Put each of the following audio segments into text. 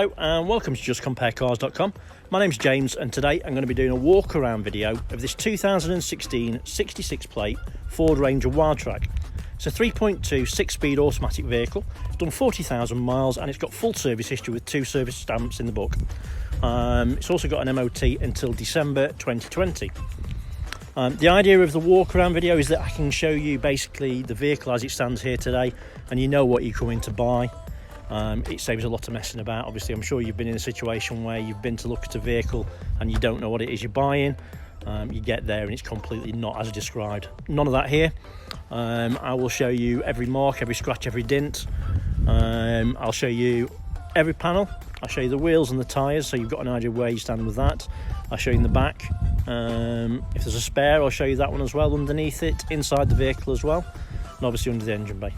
Hello and welcome to justcomparecars.com. My name's James and today I'm going to be doing a walk around video of this 2016 66 plate Ford Ranger Wildtrak. It's a 3.2 6-speed automatic vehicle. It's done 40,000 miles and it's got full service history with 2 service stamps in the book. It's also got an MOT until December 2020. The idea of the walk around video is that I can show you basically the vehicle as it stands here today and you know what you're coming to buy. It saves a lot of messing about. Obviously, I'm sure you've been in a situation where you've been to look at a vehicle and you don't know what it is you're buying. You get there and it's completely not as described. None of that here. I will show you every mark, every scratch, every dint. I'll show you every panel. I'll show you the wheels and the tyres so you've got an idea where you stand with that. I'll show you in the back. If there's a spare, I'll show you that one as well underneath it, inside the vehicle as well, and obviously under the engine bay.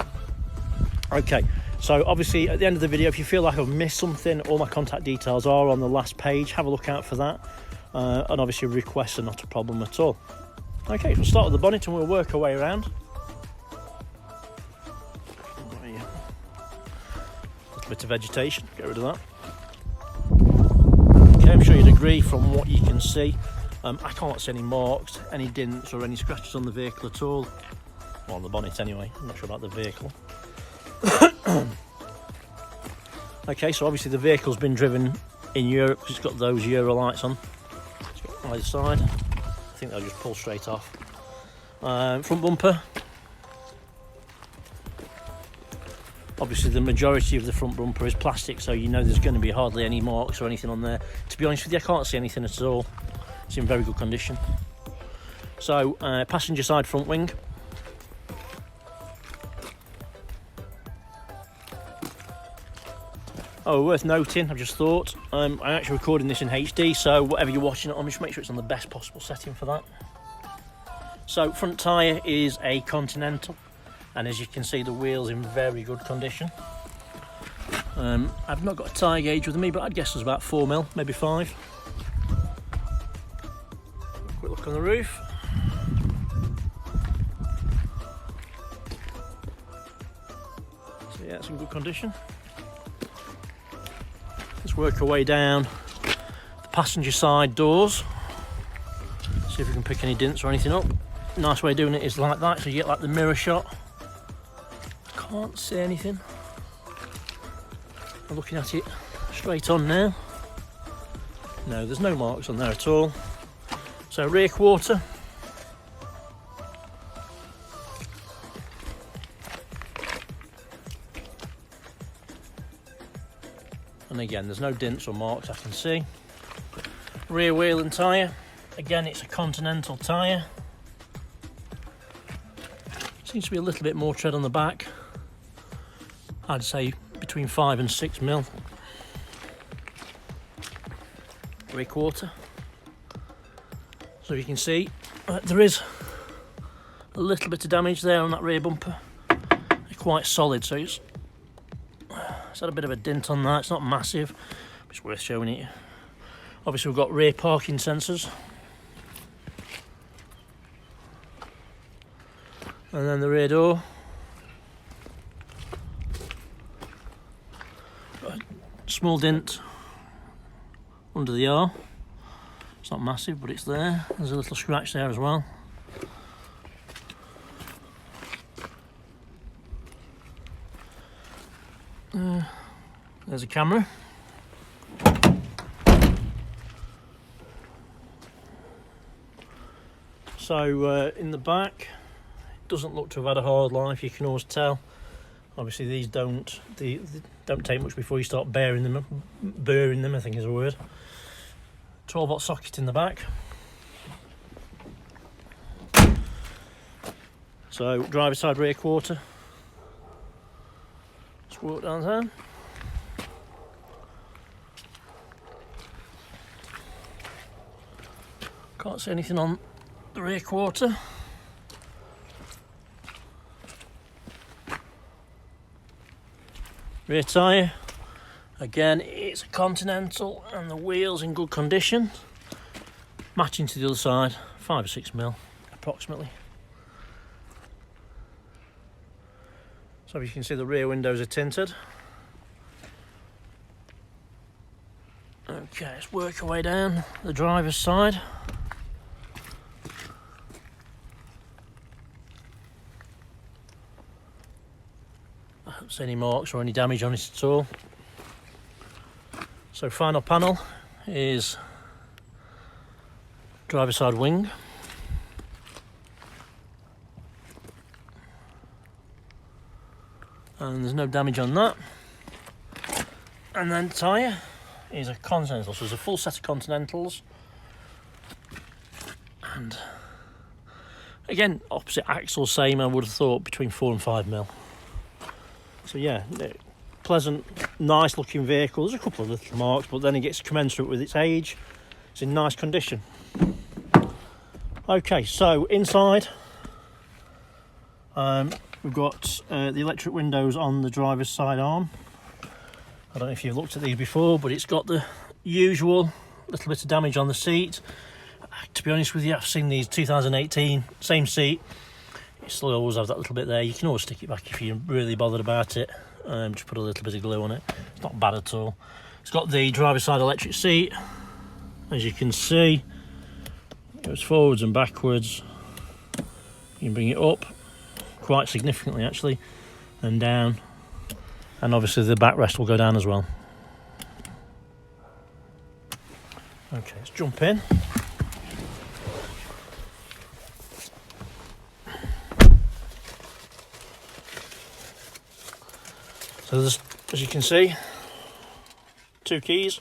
Okay. So obviously at the end of the video, if you feel like I've missed something, all my contact details are on the last page. Have a look out for that. And obviously requests are not a problem at all. Okay, so we'll start with the bonnet and we'll work our way around. A little bit of vegetation, get rid of that. Okay, I'm sure you'd agree from what you can see. I can't see any marks, any dents or any scratches on the vehicle at all. Well, on the bonnet anyway, I'm not sure about the vehicle. Okay, so obviously the vehicle's been driven in Europe because it's got those Euro lights on. It's got either side. I think they'll just pull straight off. Front bumper. Obviously the majority of the front bumper is plastic, so you know there's going to be hardly any marks or anything on there. To be honest with you, I can't see anything at all. It's in very good condition. So passenger side front wing. Oh, worth noting, I've just thought, I'm actually recording this in HD, so whatever you're watching it on, just make sure it's on the best possible setting for that. So, front tyre is a Continental, and as you can see, the wheel's in very good condition. I've not got a tyre gauge with me, but I'd guess there's about 4mm, maybe 5. Quick look on the roof. So yeah, it's in good condition. Let's work our way down the passenger side doors. See if we can pick any dents or anything up. Nice way of doing it is like that, so you get like the mirror shot. Can't see anything. I'm looking at it straight on now. No, there's no marks on there at all. So rear quarter. And again, there's no dents or marks I can see. Rear wheel and tyre. Again, it's a Continental tyre. Seems to be a little bit more tread on the back. I'd say between 5 and 6mm. Rear quarter. So you can see there is a little bit of damage there on that rear bumper. They're quite solid, so it's had a bit of a dent on that. It's not massive, but it's worth showing it. Obviously we've got rear parking sensors. And then the rear door. Got a small dent under the R. It's not massive, but it's there. There's a little scratch there as well. There's a camera. So in the back, it doesn't look to have had a hard life. You can always tell. Obviously, these don't take much before you start burring them. I think is a word. 12-volt socket in the back. So driver side rear quarter. Let's walk down there. Can't see anything on the rear quarter. Rear tyre. Again, it's a Continental and the wheel's in good condition. Matching to the other side, 5 or 6mm approximately. So you can see the rear windows are tinted. Okay, let's work our way down the driver's side. I don't see any marks or any damage on it at all. So final panel is driver's side wing. And there's no damage on that. And then tyre is a Continental, so there's a full set of Continentals. And again, opposite axle, same, I would have thought, between 4 and 5 mil. So yeah, pleasant, nice looking vehicle. There's a couple of little marks, but then it gets commensurate with its age. It's in nice condition. Okay, so inside, we've got the electric windows on the driver's side arm. I don't know if you've looked at these before, but it's got the usual little bit of damage on the seat. To be honest with you, I've seen these 2018, same seat. You still always have that little bit there. You can always stick it back if you're really bothered about it. Just put a little bit of glue on it. It's not bad at all. It's got the driver's side electric seat. As you can see, it goes forwards and backwards. You can bring it up quite significantly actually, and down. And obviously the backrest will go down as well. Okay, let's jump in. So there's, as you can see, 2 keys.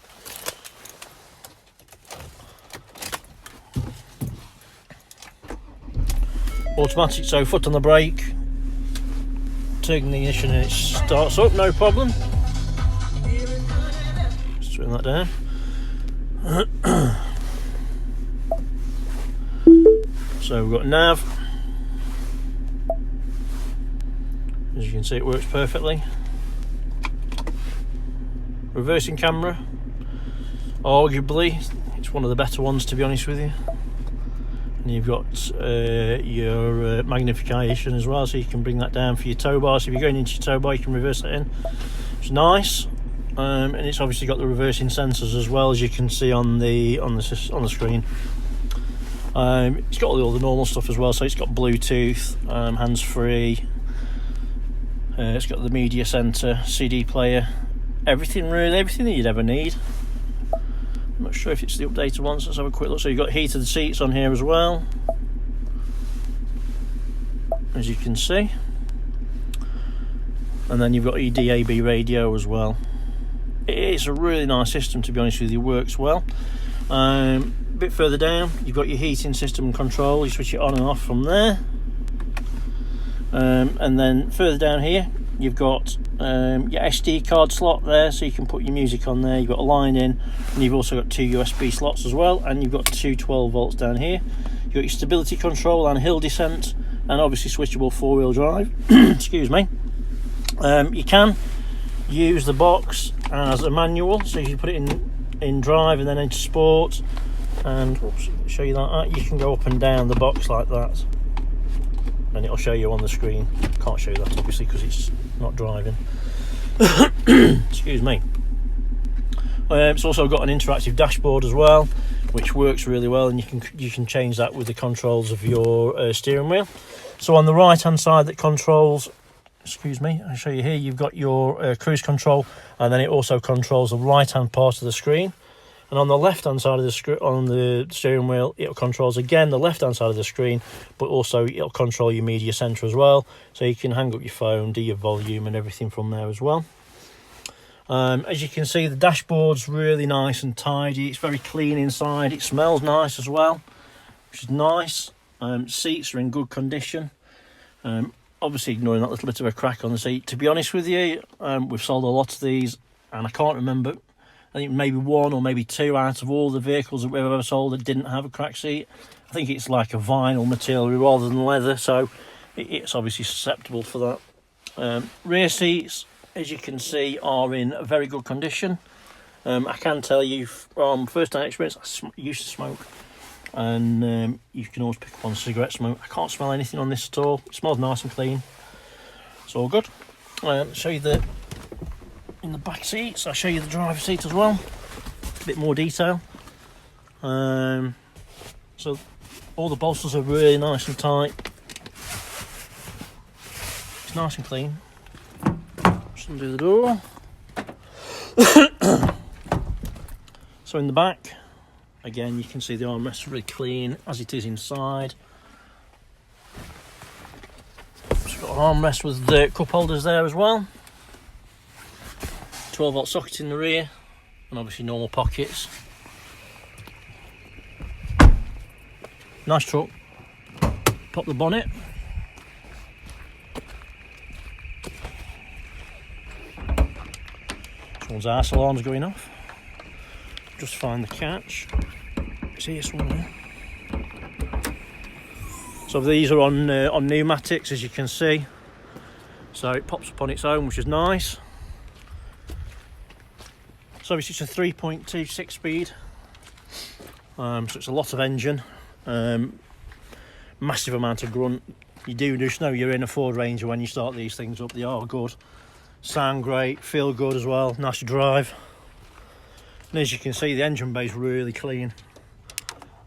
Automatic, so foot on the brake, turn the ignition and it starts up, no problem. Just turn that down. So we've got nav. As you can see, it works perfectly. Reversing camera, arguably it's one of the better ones, to be honest with you. And you've got your magnification as well, so you can bring that down for your tow bar. So if you're going into your tow bar, you can reverse that in. It's nice, and it's obviously got the reversing sensors as well, as you can see on the screen. It's got all the normal stuff as well. So it's got Bluetooth, hands-free. It's got the media center, CD player, everything really, everything that you'd ever need. I'm not sure if it's the updated one, so let's have a quick look. So you've got heated seats on here as well, as you can see. And then you've got your DAB radio as well. It's a really nice system, to be honest with you, works well. A bit further down, you've got your heating system and control. You switch it on and off from there. And then further down here, you've got your SD card slot there, so you can put your music on there. You've got a line in, and you've also got 2 USB slots as well, and you've got 2 12 volts down here. You've got your stability control and hill descent, and obviously switchable 4-wheel drive. Excuse me. You can use the box as a manual, so you can put it in drive and then into sport, and oops, show you that. You can go up and down the box like that, and it'll show you on the screen. Can't show you that obviously because it's not driving. Excuse me. It's also got an interactive dashboard as well, which works really well, and you can change that with the controls of your steering wheel. So on the right hand side that controls, excuse me, I'll show you here, you've got your cruise control, and then it also controls the right hand part of the screen. And on the left hand side of the steering wheel, it controls again the left hand side of the screen, but also it'll control your media center as well, so you can hang up your phone, do your volume and everything from there as well. As you can see, the dashboard's really nice and tidy. It's very clean inside. It smells nice as well, which is nice. Seats are in good condition. Obviously ignoring that little bit of a crack on the seat. To be honest with you, we've sold a lot of these, and I can't remember, I think maybe 1 or maybe 2 out of all the vehicles that we've ever sold that didn't have a crack seat. I think it's like a vinyl material rather than leather, so it's obviously susceptible for that. Rear seats, as you can see, are in very good condition. I can tell you from first-hand experience, I used to smoke, and you can always pick up on cigarette smoke. I can't smell anything on this at all. It smells nice and clean. It's all good. Show you in the back seats. I'll show you the driver's seat as well. a bit more detail. So all the bolsters are really nice and tight. It's nice and clean. Just undo the door. So in the back, again, you can see the armrests are really clean as it is inside. It's got an armrest with the cup holders there as well. 12-volt socket in the rear, and obviously normal pockets. Nice truck. Pop the bonnet. Someone's arse alarm's going off. Just find the catch. It's here somewhere. So these are on pneumatics, as you can see. So it pops up on its own, which is nice. So obviously it's a 3.2 6-speed. So it's a lot of engine. Massive amount of grunt. You do just know you're in a Ford Ranger when you start these things up. They are good. Sound great, feel good as well, nice to drive. And as you can see, the engine bay is really clean.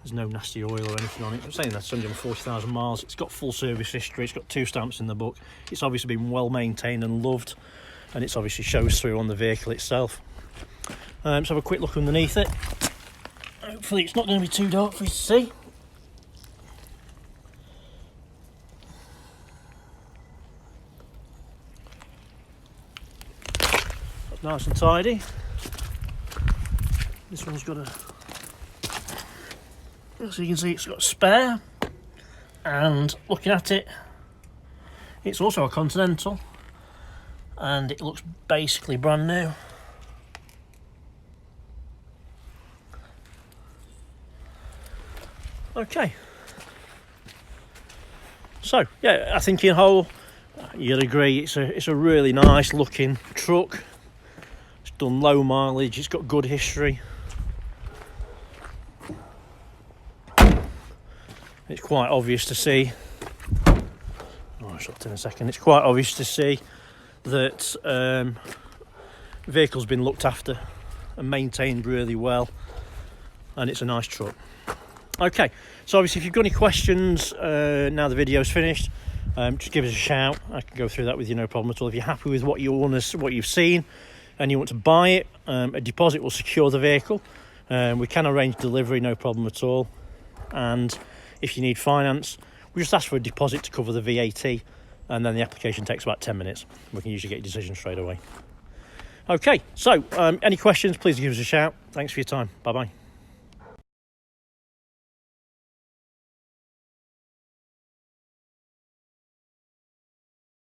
There's no nasty oil or anything on it. I'm saying that's 140,000 miles. It's got full service history. It's got 2 stamps in the book. It's obviously been well maintained and loved, and it's obviously shows through on the vehicle itself. Let's have a quick look underneath it. Hopefully it's not going to be too dark for you to see. That's nice and tidy. This one's got a, so you can see it's got a spare, and looking at it, it's also a Continental, and it looks basically brand new. Okay, so yeah, I think in whole you'd agree it's a really nice looking truck. It's done low mileage, it's got good history. It's quite obvious to see, I'll shut in a second, it's quite obvious to see that the vehicle's been looked after and maintained really well, and it's a nice truck. Okay, so obviously if you've got any questions now the video's finished, just give us a shout. I can go through that with you, no problem at all. If you're happy with what you've seen and you want to buy it, a deposit will secure the vehicle. We can arrange delivery, no problem at all. And if you need finance, we just ask for a deposit to cover the VAT, and then the application takes about 10 minutes. We can usually get a decision straight away. Okay, so any questions, please give us a shout. Thanks for your time. Bye-bye.